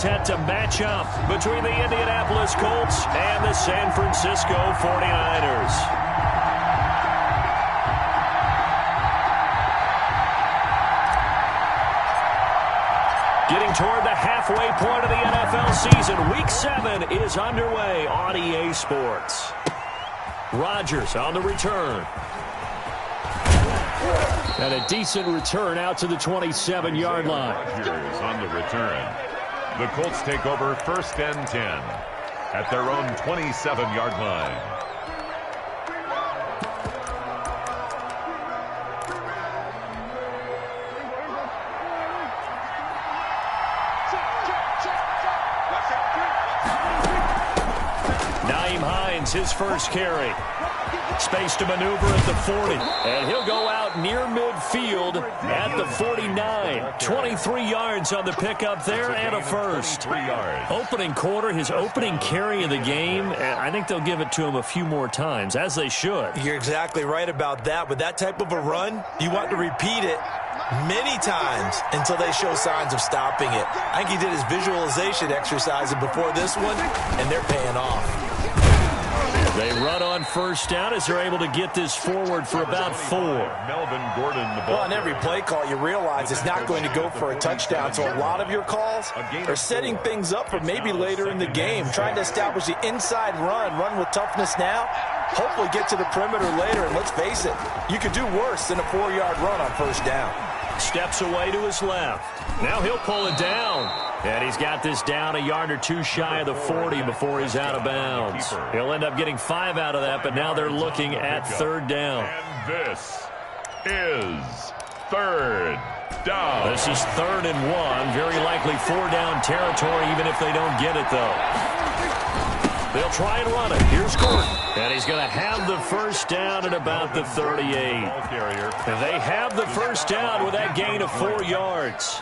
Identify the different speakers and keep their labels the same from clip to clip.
Speaker 1: Set to match up between the Indianapolis Colts and the San Francisco 49ers. Getting toward the halfway point of the NFL season, Week 7 is underway on EA Sports. Rodgers on the return. And a decent return out to the 27-yard line.
Speaker 2: Rodgers on the return. The Colts take over 1st and 10 at their own 27-yard line.
Speaker 1: Nyheim Hines, his first carry. Space to maneuver at the 40. And he'll go out near midfield at the 49. 23 yards on the pickup there and a first. Opening quarter, his opening carry of the game. And I think they'll give it to him a few more times, as they should.
Speaker 3: You're exactly right about that. With that type of a run, you want to repeat it many times until they show signs of stopping it. I think he did his visualization exercise before this one, and they're paying off.
Speaker 1: They run on first down as they're able to get this forward for about 4.
Speaker 2: Melvin Gordon, the ball.
Speaker 3: Well, on every play call, you realize it's not going to go for a touchdown. So a lot of your calls are setting things up for maybe later in the game, trying to establish the inside run with toughness now, hopefully get to the perimeter later. And let's face it, you could do worse than a 4-yard run on first down.
Speaker 1: Steps away to his left. Now he'll pull it down. And he's got this down a yard or two shy of the 40 before he's out of bounds. He'll end up getting 5 out of that, but now they're looking at 3rd down.
Speaker 2: And this is 3rd down.
Speaker 1: This is 3rd and 1. Very likely 4-down territory, even if they don't get it, though. They'll try and run it. Here's Gordon. And he's going to have the first down at about the 38. And they have the first down with that gain of 4 yards.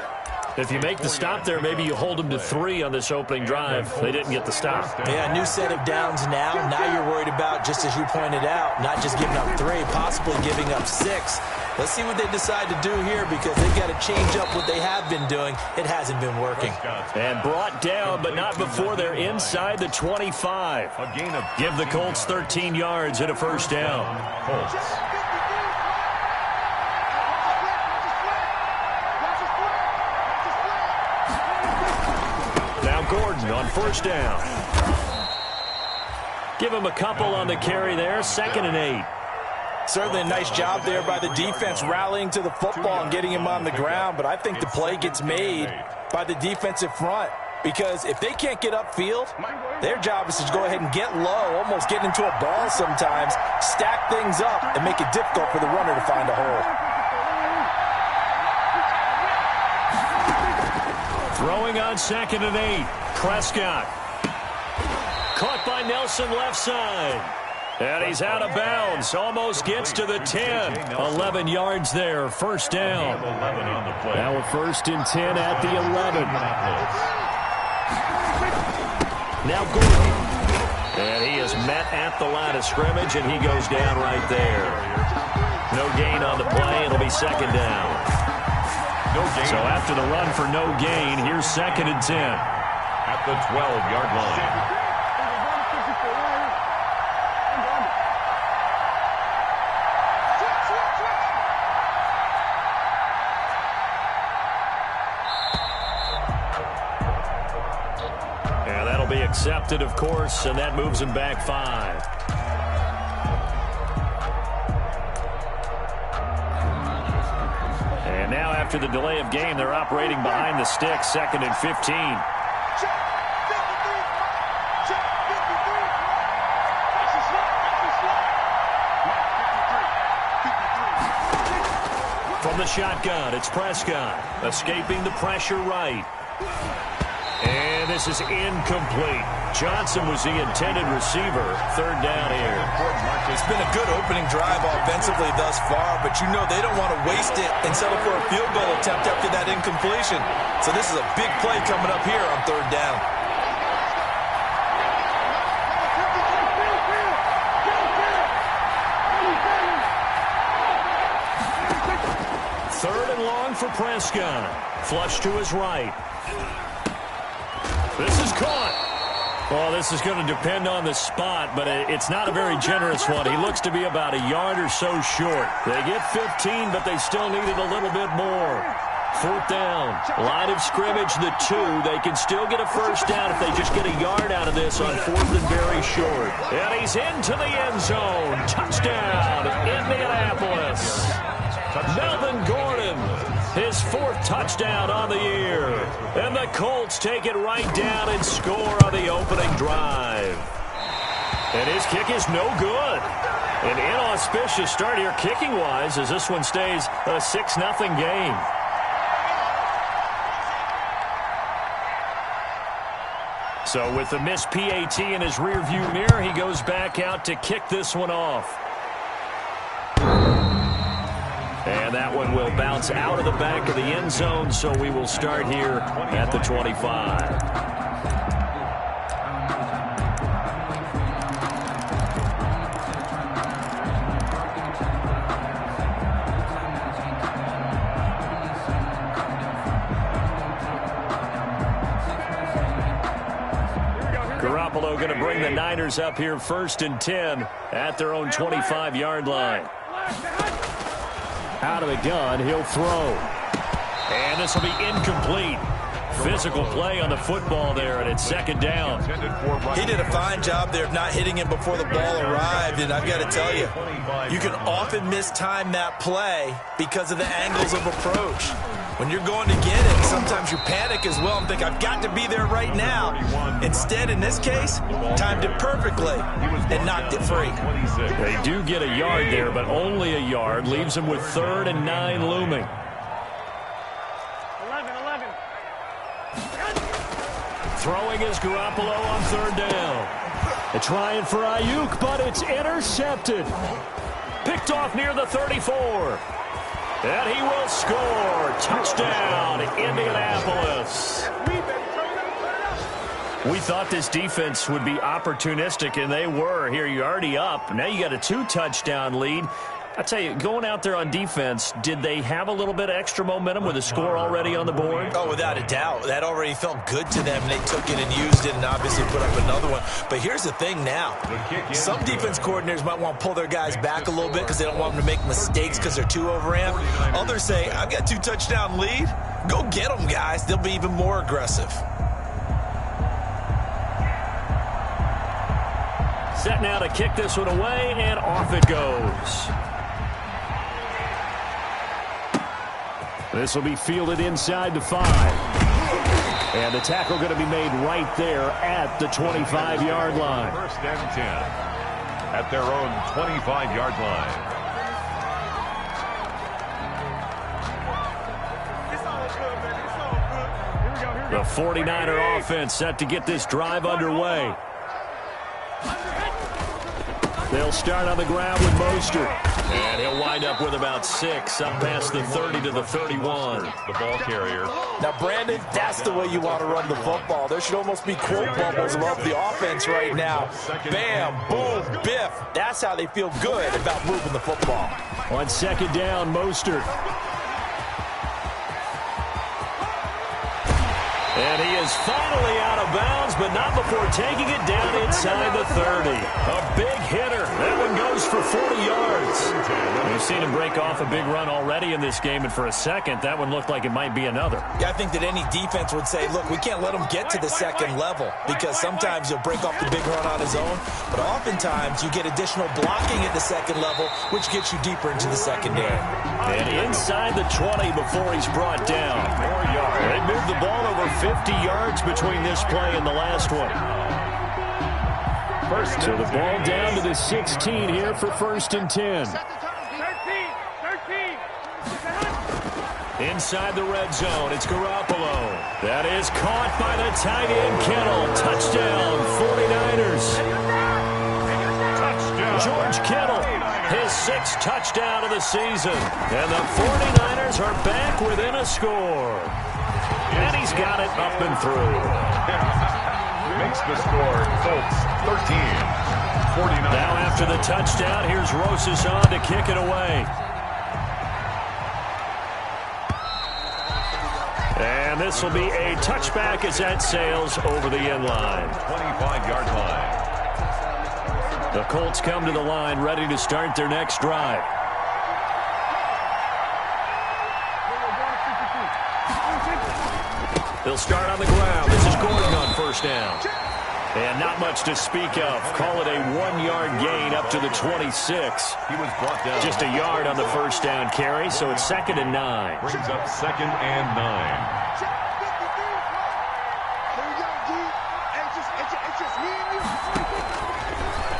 Speaker 1: If you make the stop there, maybe you hold them to 3 on this opening drive. They didn't get the stop.
Speaker 3: Yeah, new set of downs now. Now you're worried about, just as you pointed out, not just giving up 3, possibly giving up 6. Let's see what they decide to do here, because they've got to change up what they have been doing. It hasn't been working.
Speaker 1: And brought down, but not before they're inside the 25. Give the Colts 13 yards and a first down. Colts. Gordon on first down. Give him a couple on the carry there. 2nd and 8.
Speaker 3: Certainly a nice job there by the defense rallying to the football and getting him on the ground. But I think the play gets made by the defensive front, because if they can't get upfield, their job is to go ahead and get low, almost get into a ball sometimes, stack things up, and make it difficult for the runner to find a hole.
Speaker 1: Throwing on 2nd and 8. Prescott. Caught by Nelson left side. And he's out of bounds. Almost gets to the 10. 11 yards there. First down. Now a 1st and 10 at the 11. Now Gordon. And he is met at the line of scrimmage, and he goes down right there. No gain on the play. It'll be 2nd down. So after the run for no gain, here's 2nd and 10.
Speaker 2: At the 12-yard line.
Speaker 1: And that'll be accepted, of course, and that moves him back 5. And now, after the delay of game, they're operating behind the stick, 2nd and 15. From the shotgun, it's Prescott, escaping the pressure right. And this is incomplete. Johnson was the intended receiver. 3rd down here.
Speaker 3: It's been a good opening drive offensively thus far, but you know they don't want to waste it and settle for a field goal attempt after that incompletion. So this is a big play coming up here on 3rd down.
Speaker 1: Third and long for Prescott. Flush to his right. This is caught. Well, this is going to depend on the spot, but it's not a very generous one. He looks to be about a yard or so short. They get 15, but they still needed a little bit more. 4th down. Line of scrimmage, the 2. They can still get a first down if they just get a yard out of this on 4th and very short. And he's into the end zone. Touchdown, Indianapolis. Melvin Gordon, his 4th touchdown on the year. And the Colts take it right down and score on the opening drive. And his kick is no good. An inauspicious start here kicking-wise as this one stays a 6-0 game. So with the missed PAT in his rearview mirror, he goes back out to kick this one off. And that one will bounce out of the back of the end zone, so we will start here at the 25. Garoppolo going to bring the Niners up here 1st and 10 at their own 25-yard line. Out of the gun, he'll throw. And this will be incomplete. Physical play on the football there, and it's 2nd down.
Speaker 3: He did a fine job there of not hitting him before the ball arrived, and I've got to tell you, you can often mistime that play because of the angles of approach. When you're going to get it, sometimes you panic as well and think, I've got to be there right now. Instead, in this case, timed it perfectly and knocked it free.
Speaker 1: They do get a yard there, but only a yard. Leaves them with 3rd and 9 looming.
Speaker 4: 11.
Speaker 1: Throwing is Garoppolo on 3rd down. They're trying for Ayuk, but it's intercepted. Picked off near the 34. And he will score. Touchdown, Indianapolis. We thought this defense would be opportunistic, and they were. Here, you're already up. Now you got a 2-touchdown lead. I tell you, going out there on defense, did they have a little bit of extra momentum with a score already on the board?
Speaker 3: Oh, without a doubt. That already felt good to them. They took it and used it and obviously put up another one. But here's the thing now. Some defense coordinators might want to pull their guys back a little bit because they don't want them to make mistakes because they're too overamped. Others say, I've got 2-touchdown lead. Go get them, guys. They'll be even more aggressive.
Speaker 1: Set now to kick this one away, and off it goes. This will be fielded inside the 5. And the tackle going to be made right there at the 25-yard line.
Speaker 2: 1st and 10 at their own 25-yard line.
Speaker 1: The 49er offense set to get this drive underway. They'll start on the ground with Mostert. And he'll wind up with about 6, up past the 30 to the 31.
Speaker 2: The ball carrier.
Speaker 3: Now, Brandon, that's the way you want to run the football. There should almost be quote bubbles above the offense right now. Bam, boom, biff. That's how they feel good about moving the football.
Speaker 1: On 2nd down, Mostert. And he is finally out of bounds, but not before taking it down inside the 30. A big hitter. That one goes for 40 yards. We've seen him break off a big run already in this game, and for a second, that one looked like it might be another.
Speaker 3: Yeah, I think that any defense would say, look, we can't let him get to the 2nd level because sometimes he'll break off the big run on his own, but oftentimes you get additional blocking at the 2nd level, which gets you deeper into the secondary.
Speaker 1: And inside the 20 before he's brought down. They moved the ball over 50 yards between this play and the last one. So the ball down to the 16 here for 1st and 10.
Speaker 4: 13.
Speaker 1: Inside the red zone, it's Garoppolo. That is caught by the tight end, Kittle. Touchdown, 49ers.
Speaker 2: Touchdown.
Speaker 1: George Kittle, his 6th touchdown of the season. And the 49ers are back within a score. And he's got it up and through.
Speaker 2: Makes the score Colts 13. 49.
Speaker 1: Now after the touchdown, here's Rosas on to kick it away. And And this will be a touchback as that sails over the end line.
Speaker 2: 25-yard line.
Speaker 1: The Colts come to the line ready to start their next drive. They'll start on the ground. This is Gordon on first down. And not much to speak of. Call it a 1-yard gain up to the 26.
Speaker 2: He was brought down.
Speaker 1: Just a yard on the first down carry, so it's 2nd and 9.
Speaker 2: Brings up 2nd and 9.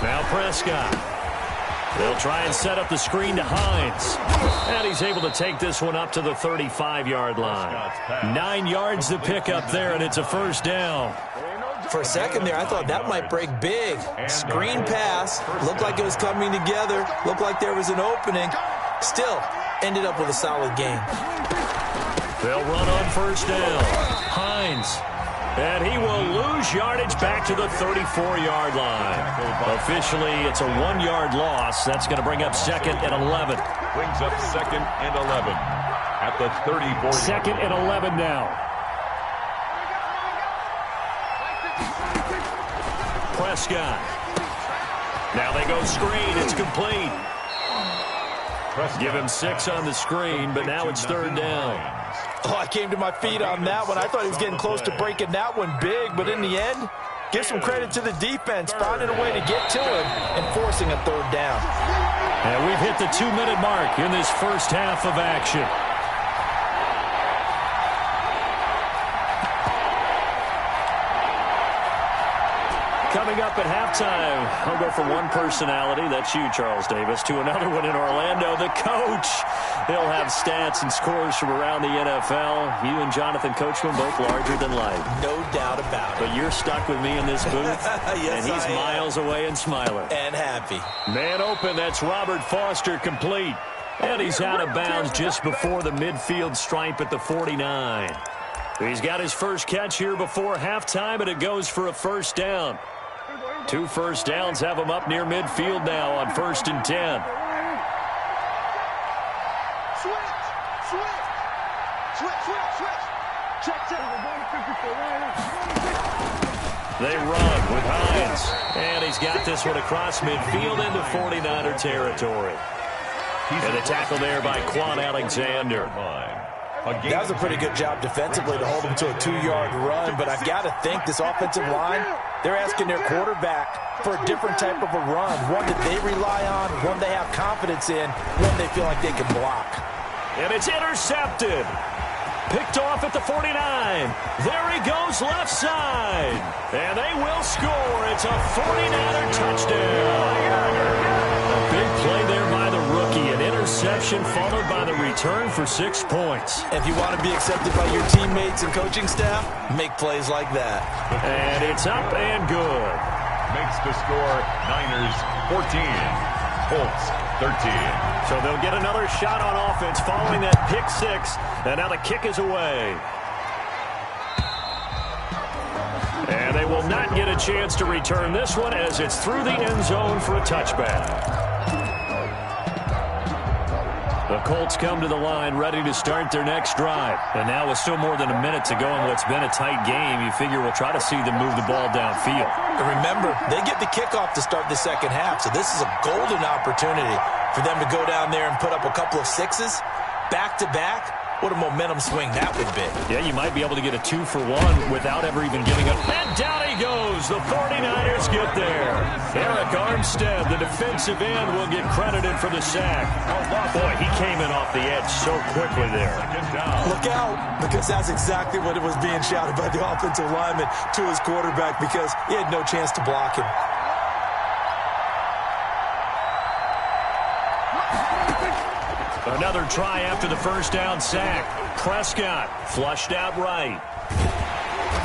Speaker 1: Now Prescott. They'll try and set up the screen to Hines. And he's able to take this one up to the 35-yard line. 9 yards to pick up there, and it's a first down.
Speaker 3: For a second there, I thought that might break big. Screen pass. Looked like it was coming together. Looked like there was an opening. Still, ended up with a solid game.
Speaker 1: They'll run on first down. Hines. And he will lose yardage back to the 34-yard line. Officially, it's a 1-yard loss. That's going to bring up 2nd and 11.
Speaker 2: Brings up 2nd and 11 at the 34.
Speaker 1: 2nd and 11 now. Prescott. Now they go screen. It's complete. Give him 6 on the screen, but now it's 3rd down.
Speaker 3: Oh, I came to my feet on that one. I thought he was getting close to breaking that one big, but in the end, give some credit to the defense, finding a way to get to him and forcing a 3rd down.
Speaker 1: And we've hit the 2-minute mark in this first half of action. Coming up at halftime, I'll go from one personality, that's you, Charles Davis, to another one in Orlando, the coach. He'll have stats and scores from around the NFL. You and Jonathan Coachman both larger than life.
Speaker 3: No doubt about it.
Speaker 1: But you're stuck with me in this booth,
Speaker 3: yes,
Speaker 1: and he's miles away and smiling.
Speaker 3: And happy.
Speaker 1: Man open, that's Robert Foster complete. And he's out of bounds just before the midfield stripe at the 49. He's got his first catch here before halftime, and it goes for a first down. 2 first downs have him up near midfield now on 1st and 10. They run with Hines. And he's got this one across midfield into 49er territory. And a tackle there by Quan Alexander.
Speaker 3: That was a pretty good job defensively to hold him to a 2-yard run, but I've got to think this offensive line, they're asking their quarterback for a different type of a run, one that they rely on, one they have confidence in, one they feel like they can block.
Speaker 1: And it's intercepted. Picked off at the 49. There he goes left side. And they will score. It's a 49er touchdown. A big play there by the rookie. An interception followed by the return for 6 points.
Speaker 3: If you want to be accepted by your teammates and coaching staff, make plays like that.
Speaker 1: And it's up and good.
Speaker 2: Makes the score Niners 14, Colts 13.
Speaker 1: So they'll get another shot on offense following that pick 6. And now the kick is away. And they will not get a chance to return this one as it's through the end zone for a touchback. The Colts come to the line ready to start their next drive. And now with still more than a minute to go in what's been a tight game, you figure we'll try to see them move the ball downfield.
Speaker 3: And remember, they get the kickoff to start the second half, so this is a golden opportunity for them to go down there and put up a couple of 6s back-to-back. What a momentum swing that would be.
Speaker 1: Yeah, you might be able to get a 2-for-1 without ever even giving up. And down he goes. The 49ers get there. Eric Armstead, the defensive end, will get credited for the sack. Boy, he came in off the edge so quickly there.
Speaker 3: Look out, because that's exactly what it was being shouted by the offensive lineman to his quarterback, because he had no chance to block him.
Speaker 1: Another try after the first down sack. Prescott flushed out right.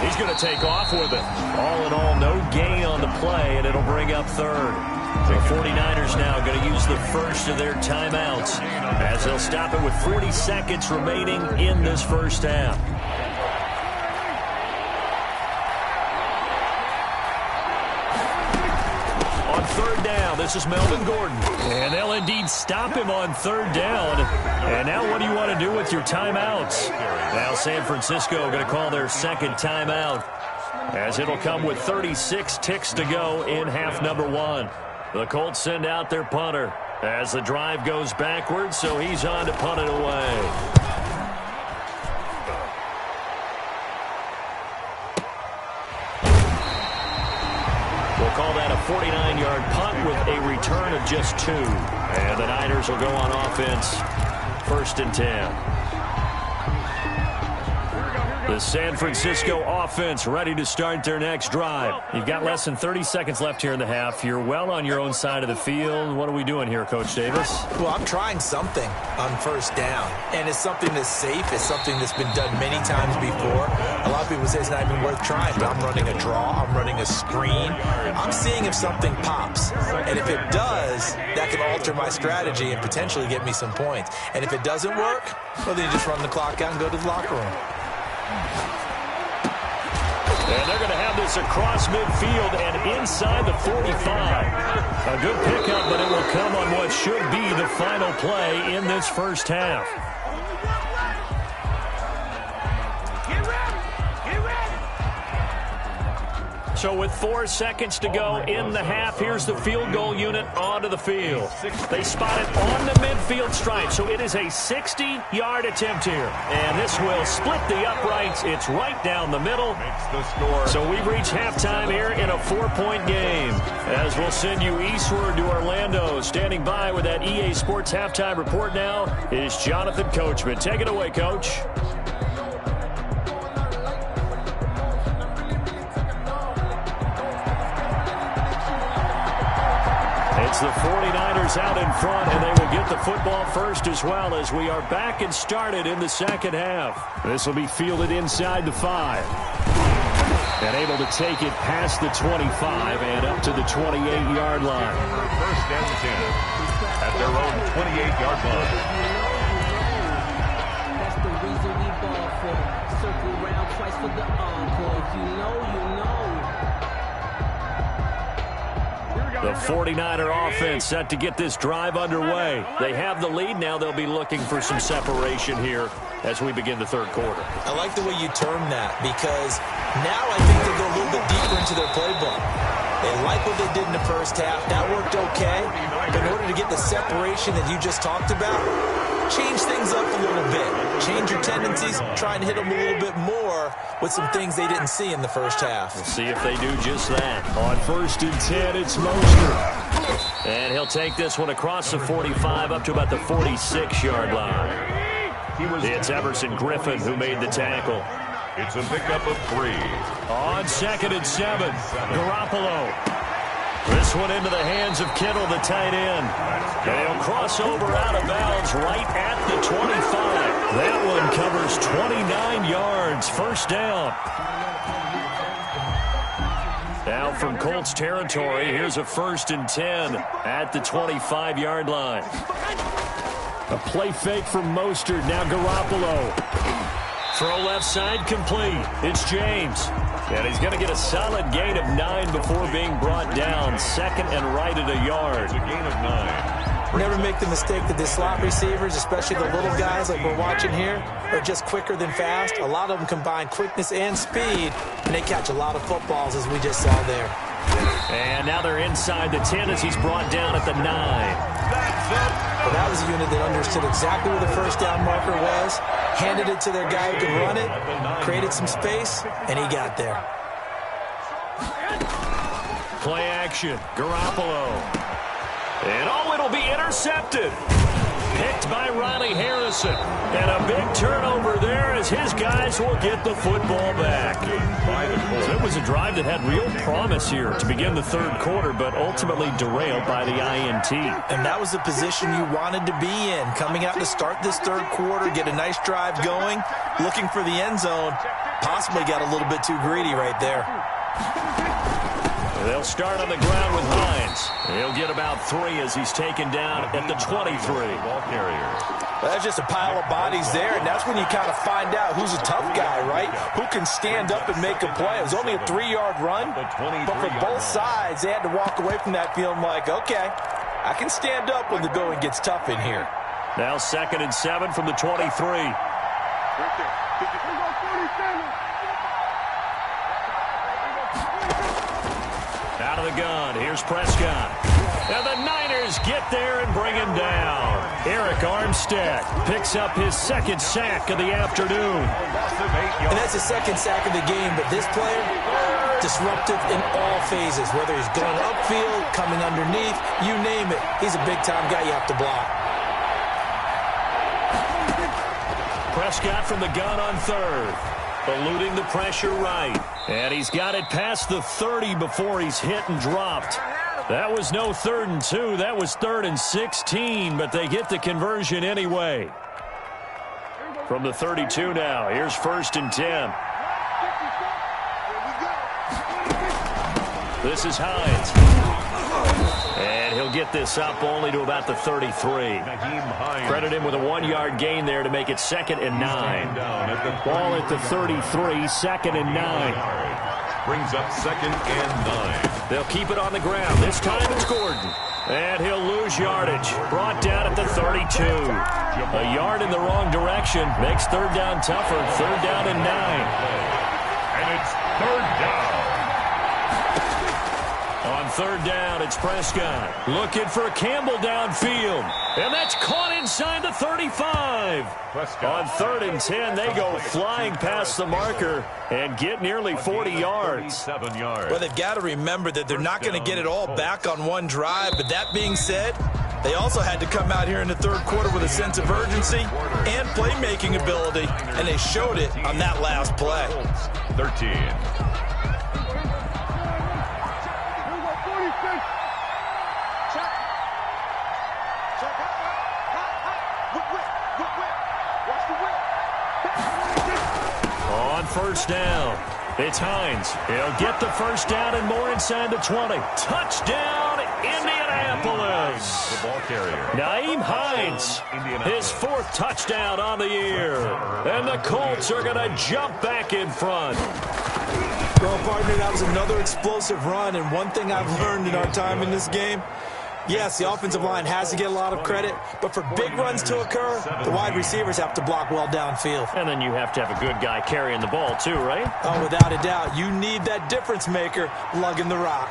Speaker 1: He's going to take off with it. All in all, no gain on the play, and it'll bring up 3rd. The 49ers now going to use the first of their timeouts as they'll stop it with 40 seconds remaining in this first half. On third down. This is Melvin Gordon. And they'll indeed stop him on third down. And now what do you want to do with your timeouts? Now San Francisco going to call their second timeout, as it'll come with 36 ticks to go in half number one. The Colts send out their punter as the drive goes backwards, so he's on to punt it away. Call that a 49-yard punt with a return of just 2. And the Niners will go on offense, 1st and 10. The San Francisco offense ready to start their next drive. You've got less than 30 seconds left here in the half. You're well on your own side of the field. What are we doing here, Coach Davis?
Speaker 3: Well, I'm trying something on first down, and it's something that's safe. It's something that's been done many times before. A lot of people say it's not even worth trying, but I'm running a draw. I'm running a screen. I'm seeing if something pops, and if it does, that can alter my strategy and potentially get me some points. And if it doesn't work, well, then you just run the clock out and go to the locker room.
Speaker 1: And they're going to have this across midfield and inside the 45. A good pickup, but it will come on what should be the final play in this first half. So with 4 seconds to go in the half, here's the field goal unit onto the field. They spot it on the midfield stripe, so it is a 60-yard attempt here. And this will split the uprights. It's right down the middle. So we've reached halftime here in a 4-point game. As we'll send you eastward to Orlando. Standing by with that EA Sports halftime report now is Jonathan Coachman. Take it away, Coach. It's the 49ers out in front, and they will get the football first as well, as we are back and started in the second half. This will be fielded inside the 5. And able to take it past the 25 and up to the 28-yard line.
Speaker 2: 1st and 10 at their own 28-yard line.
Speaker 4: That's the reason we ball for. Circle around twice for the encore. If you know, you know.
Speaker 1: The 49er offense set to get this drive underway. They have the lead. Now they'll be looking for some separation here as we begin the third quarter.
Speaker 3: I like the way you term that, because now I think they go a little bit deeper into their playbook. They like what they did in the first half. That worked okay. But in order to get the separation that you just talked about, change things up a little bit. Change your tendencies. Try and hit them a little bit more with some things they didn't see in the first half.
Speaker 1: We'll see if they do just that. On 1st and 10, it's Mostert. And he'll take this one across the 45 up to about the 46-yard line. It's Everson Griffin who made the tackle.
Speaker 2: It's a pickup of 3.
Speaker 1: On 2nd and 7, Garoppolo. This one into the hands of Kittle, the tight end. And he'll cross over out of bounds right at the 25. That one covers 29 yards. 1st down. Now from Colts territory, here's a 1st and 10 at the 25-yard line. A play fake from Mostert. Now Garoppolo. Throw left side complete. It's James. And he's going to get a solid gain of 9 before being brought down. 2nd and right at a yard.
Speaker 2: It's a gain of 9.
Speaker 3: Never make the mistake that the slot receivers, especially the little guys like we're watching here, are just quicker than fast. A lot of them combine quickness and speed, and they catch a lot of footballs, as we just saw there.
Speaker 1: And now they're inside the 10 as he's brought down at the 9.
Speaker 3: Well, that was a unit that understood exactly where the 1st down marker was, handed it to their guy who could run it, created some space, and he got there.
Speaker 1: Play action. Garoppolo. And it'll be intercepted. Picked by Ronnie Harrison. And a big turnover there as his guys will get the football back. So it was a drive that had real promise here to begin the third quarter, but ultimately derailed by the INT.
Speaker 3: And that was the position you wanted to be in. Coming out to start this third quarter, get a nice drive going, looking for the end zone. Possibly got a little bit too greedy right there.
Speaker 1: They'll start on the ground with Hines. He'll get about 3 as he's taken down at the 23.
Speaker 2: Ball carrier.
Speaker 3: That's just a pile of bodies there, and that's when you kind of find out who's a tough guy, right? Who can stand up and make a play. It was only a 3-yard run, but for both sides, they had to walk away from that feeling like, okay, I can stand up when the going gets tough in here.
Speaker 1: Now 2nd and 7 from the 23. Out of the gun, here's Prescott. And the Niners get there and bring him down. Eric Armstead picks up his 2nd sack of the afternoon.
Speaker 3: And that's his 2nd sack of the game, but this player, disruptive in all phases, whether he's going upfield, coming underneath, you name it. He's a big-time guy you have to block.
Speaker 1: Prescott from the gun on 3rd. Eluding the pressure right. And he's got it past the 30 before he's hit and dropped. That was no 3rd and 2. That was 3rd and 16, but they get the conversion anyway. From the 32 now, here's 1st and 10. This is Hines. And he'll get this up only to about the 33. Credit him with a 1-yard gain there to make it 2nd and 9. Ball at the 33, 2nd and 9.
Speaker 2: Brings up 2nd and 9.
Speaker 1: They'll keep it on the ground. This time it's Gordon. And he'll lose yardage. Brought down at the 32. A yard in the wrong direction makes 3rd down tougher. 3rd down and 9.
Speaker 2: And it's 3rd down.
Speaker 1: On 3rd down, it's Prescott. Looking for Campbell downfield. And that's caught inside the 35. On 3rd and 10, they go flying past the marker and get nearly 40 yards.
Speaker 3: Well, they've got to remember that they're not going to get it all back on one drive. But that being said, they also had to come out here in the 3rd quarter with a sense of urgency and playmaking ability. And they showed it on that last play.
Speaker 2: 13.
Speaker 1: On 1st down, it's Hines. He'll get the 1st down and more inside the 20. Touchdown, Indianapolis.
Speaker 2: The ball carrier.
Speaker 1: Nyheim Hines, his 4th touchdown on the year. And the Colts are going to jump back in front.
Speaker 3: Well, partner, that was another explosive run, and one thing I've learned in our time in this game, yes, the offensive line has to get a lot of credit, but for big runs to occur, the wide receivers have to block well downfield.
Speaker 1: And then you have to have a good guy carrying the ball too, right?
Speaker 3: Oh, without a doubt. You need that difference maker lugging the rock.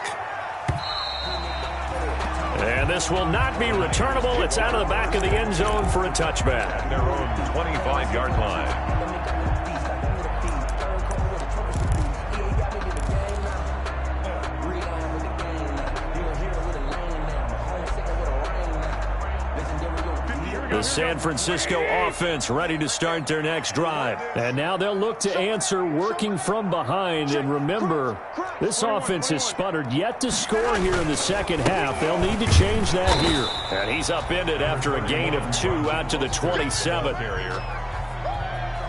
Speaker 1: And this will not be returnable. It's out of the back of the end zone for a touchback.
Speaker 2: Their own 25-yard line. The San Francisco offense ready to start their next drive. And now they'll look to answer working from behind. And remember, this offense has sputtered yet to score here in the 2nd half. They'll need to change that here. And he's upended after a gain of 2 out to the 27.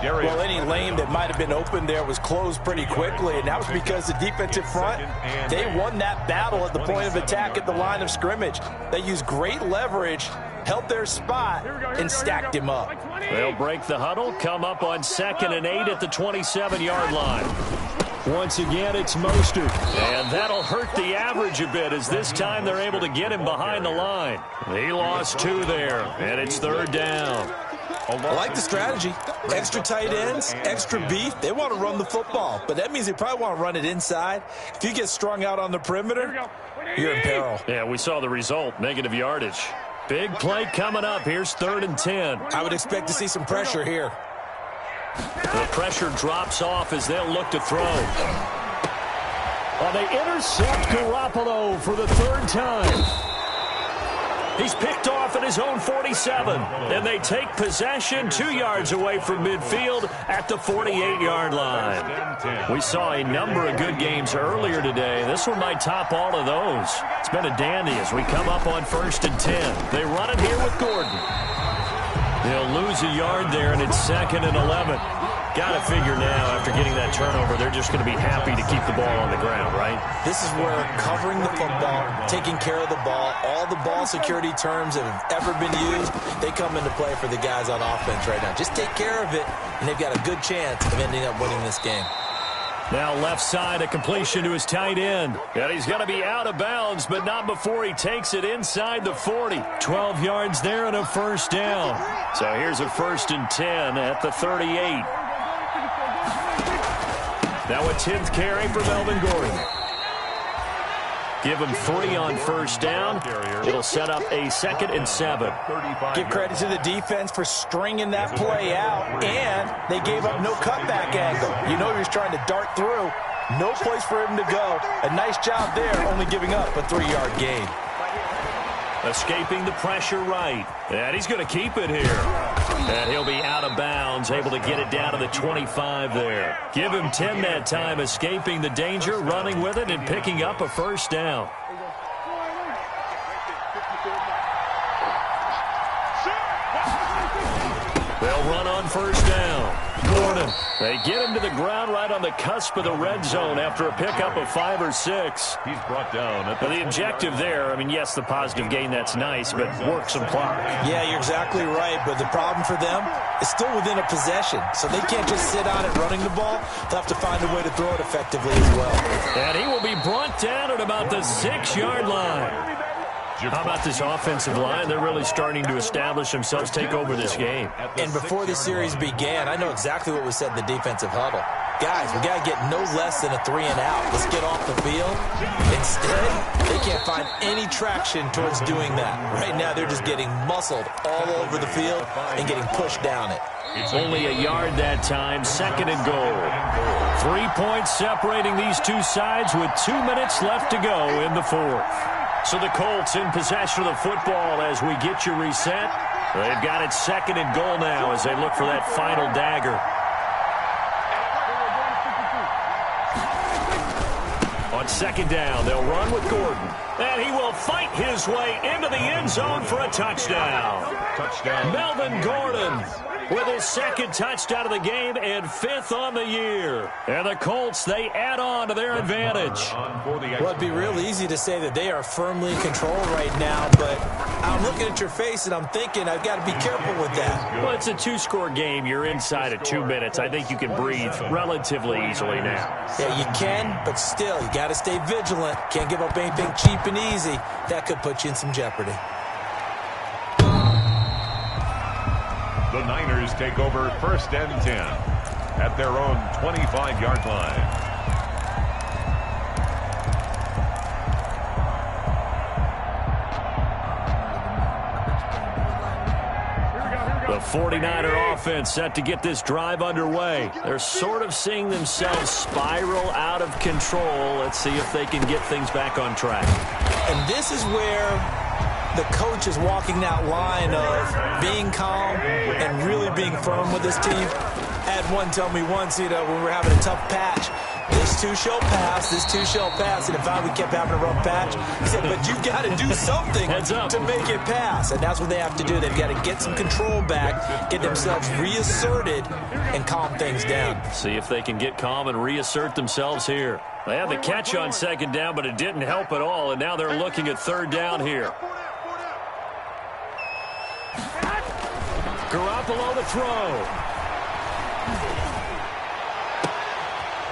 Speaker 3: Well, any lane that might have been open there was closed pretty quickly, and that was because the defensive front, they won that battle at the point of attack at the line of scrimmage. They used great leverage, held their spot, and stacked him up.
Speaker 1: They'll break the huddle, come up on 2nd and 8 at the 27-yard line. Once again, it's Mostert, and that'll hurt the average a bit as this time they're able to get him behind the line. He lost 2 there, and it's 3rd down.
Speaker 3: I like the strategy. Extra tight ends, extra beef. They want to run the football, but that means they probably want to run it inside. If you get strung out on the perimeter, you're in peril.
Speaker 1: Yeah, we saw the result, negative yardage. Big play coming up. Here's 3rd and 10.
Speaker 3: I would expect to see some pressure here.
Speaker 1: The pressure drops off as they'll look to throw. They intercept Garoppolo for the 3rd time. He's picked off at his own 47, and they take possession 2 yards away from midfield at the 48-yard line. We saw a number of good games earlier today. This one might top all of those. It's been a dandy as we come up on 1st and 10. They run it here with Gordon. They'll lose a yard there, and it's 2nd and 11. Got to figure now, after getting that turnover, they're just going to be happy to keep the ball on the ground, right?
Speaker 3: point. This is where covering the football, taking care of the ball, all the ball security terms that have ever been used, they come into play for the guys on offense right now. Just take care of it, and they've got a good chance of ending up winning this game.
Speaker 2: Now left side, a completion to his tight end. And he's going to be out of bounds, but not before he takes it inside the 40. 12 yards there and a first down. So here's a 1st and 10 at the 38. Now a 10th carry for Melvin Gordon. Give him 3 on first down. It'll set up a 2nd and 7.
Speaker 3: Give credit to the defense for stringing that play out, and they gave up no cutback angle. You know he was trying to dart through. No place for him to go. A nice job there, only giving up a 3-yard gain.
Speaker 2: Escaping the pressure right. And he's going to keep it here. And he'll be out of bounds, able to get it down to the 25 there. Give him 10 that time, escaping the danger, running with it, and picking up a first down. They'll run on first down. Gordon. They get him to the ground right on the cusp of the red zone after a pickup of 5 or 6.
Speaker 1: He's brought down.
Speaker 2: The objective there, I mean, yes, the positive gain, that's nice, but work some clock.
Speaker 3: Yeah, you're exactly right, but the problem for them is still within a possession, so they can't just sit on it running the ball. They'll have to find a way to throw it effectively as well.
Speaker 2: And he will be brought down at about the 6-yard line. How about this offensive line? They're really starting to establish themselves, take over this game.
Speaker 3: And before the series began, I know exactly what was said in the defensive huddle. Guys, we got to get no less than a 3-and-out. Let's get off the field. Instead, they can't find any traction towards doing that. Right now, they're just getting muscled all over the field and getting pushed down it.
Speaker 2: Only a yard that time, 2nd and goal. 3 points separating these two sides with 2 minutes left to go in the 4th. So the Colts in possession of the football as we get you reset. They've got it 2nd and goal now as they look for that final dagger. On 2nd down, they'll run with Gordon. And he will fight his way into the end zone for a touchdown. Melvin Gordon with his 2nd touchdown of the game and 5th on the year. And the Colts, they add on to their advantage.
Speaker 3: Well, it'd be real easy to say that they are firmly in control right now, but I'm looking at your face and I'm thinking I've got to be careful with that.
Speaker 2: Well, it's a 2-score game. You're inside of 2 minutes. I think you can breathe relatively easily now.
Speaker 3: Yeah, you can, but still, you got to stay vigilant. Can't give up anything cheap and easy. That could put you in some jeopardy.
Speaker 1: The Niners take over 1st and 10 at their own 25-yard line.
Speaker 2: The 49er offense set to get this drive underway. They're sort of seeing themselves spiral out of control. Let's see if they can get things back on track.
Speaker 3: And this is where the coach is walking that line of being calm and really being firm with this team. I had one tell me once, when we were having a tough patch, this too shall pass, this too shall pass. And if we kept having a rough patch, he said, but you got to do something to make it pass. And that's what they have to do. They've got to get some control back, get themselves reasserted, and calm things down.
Speaker 2: See if they can get calm and reassert themselves here. They had the catch on 2nd down, but it didn't help at all. And now they're looking at 3rd down here. Garoppolo to throw.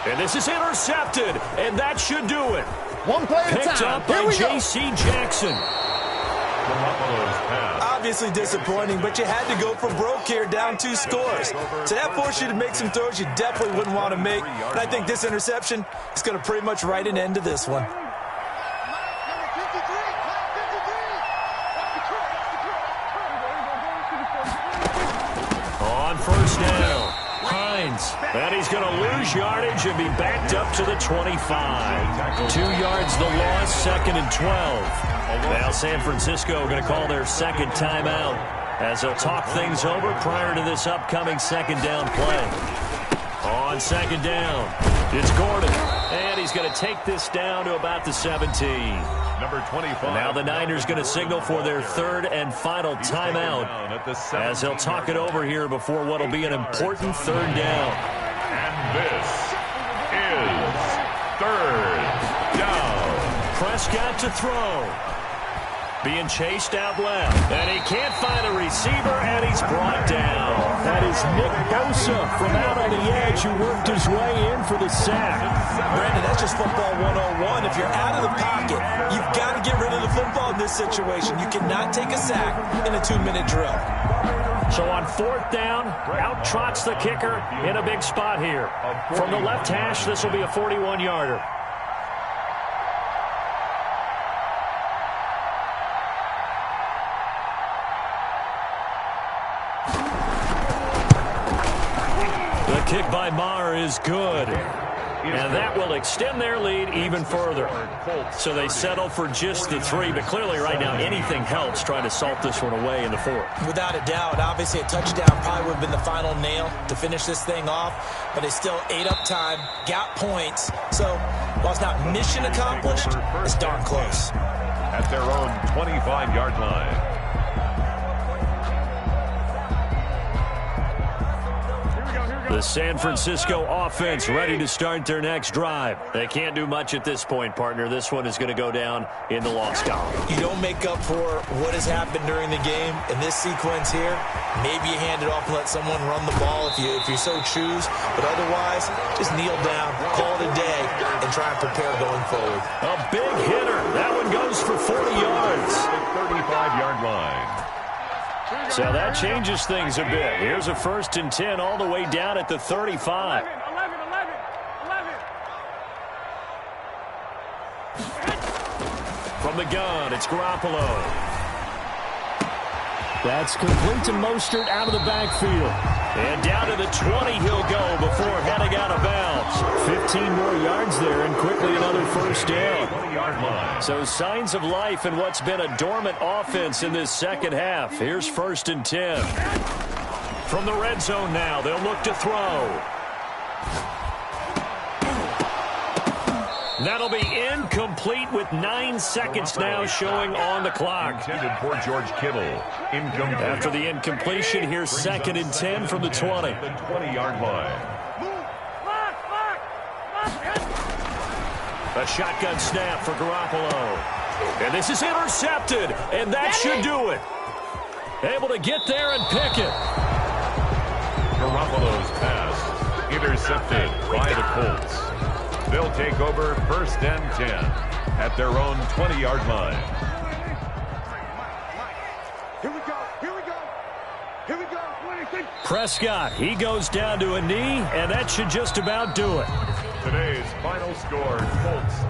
Speaker 2: And this is intercepted, and that should do it.
Speaker 5: One play at a time.
Speaker 2: Picked up by J.C. Jackson.
Speaker 3: Obviously disappointing, but you had to go for broke here, down 2 scores. So that forced you to make some throws you definitely wouldn't want to make. And I think this interception is going to pretty much write an end to this one.
Speaker 2: On 1st down, Hines. And he's going to lose yardage and be backed up to the 25. 2 yards the loss, 2nd and 12. Now San Francisco going to call their 2nd timeout as they'll talk things over prior to this upcoming 2nd down play. On 2nd down, it's Gordon. And he's going to take this down to about the 17.
Speaker 1: Number 25.
Speaker 2: Now the Niners going to signal for their 3rd and final timeout as they'll talk it over here before what will be an important 3rd down.
Speaker 1: And this is 3rd
Speaker 2: Prescott to throw. Being chased out left. And he can't find a receiver, and he's brought down. That is Nick Bosa from out on the edge who worked his way in for the sack.
Speaker 3: Brandon, that's just football 101. If you're out of the pocket, you've got to get rid of the football in this situation. You cannot take a sack in a 2-minute drill.
Speaker 2: So on 4th down, out trots the kicker in a big spot here. From the left hash, this will be a 41-yarder. Kick by Maher is good. And that will extend their lead even further. So they settle for just the 3, but clearly right now anything helps trying to salt this one away in the 4th.
Speaker 3: Without a doubt, obviously a touchdown probably would have been the final nail to finish this thing off, but it's still ate up time, got points. So while it's not mission accomplished, it's darn close.
Speaker 5: At their own 25-yard line.
Speaker 2: The San Francisco offense ready to start their next drive. They can't do much at this point, partner. This one is going to go down in the loss column.
Speaker 3: You don't make up for what has happened during the game in this sequence here. Maybe you hand it off and let someone run the ball if you so choose. But otherwise, just kneel down, call it a day, and try and prepare going forward.
Speaker 2: A big hitter. That one goes for 40 yards.
Speaker 5: 35-yard line.
Speaker 2: So that changes things a bit. Here's a 1st and 10 all the way down at the 35.
Speaker 6: 11.
Speaker 2: From the gun, it's Garoppolo. That's complete to Mostert out of the backfield. And down to the 20 he'll go before heading out of bounds. 15 more yards there and quickly another 1st down.
Speaker 5: 20-yard line.
Speaker 2: So signs of life in what's been a dormant offense in this second half. Here's 1st and 10. From the red zone now, they'll look to throw. That'll be incomplete with 9 seconds now showing on the clock.
Speaker 5: Intended for George Kittle. Incomplete.
Speaker 2: After the incompletion, here's 2nd and 10 from the 20.
Speaker 5: The 20-yard line.
Speaker 2: A shotgun snap for Garoppolo. And this is intercepted, and that should do it. Able to get there and pick it.
Speaker 5: Garoppolo's pass intercepted by the Colts. They'll take over 1st and 10 at their own 20-yard line.
Speaker 6: Here we go.
Speaker 2: Prescott, he goes down to a knee, and that should just about do it.
Speaker 5: Today's final score, Colts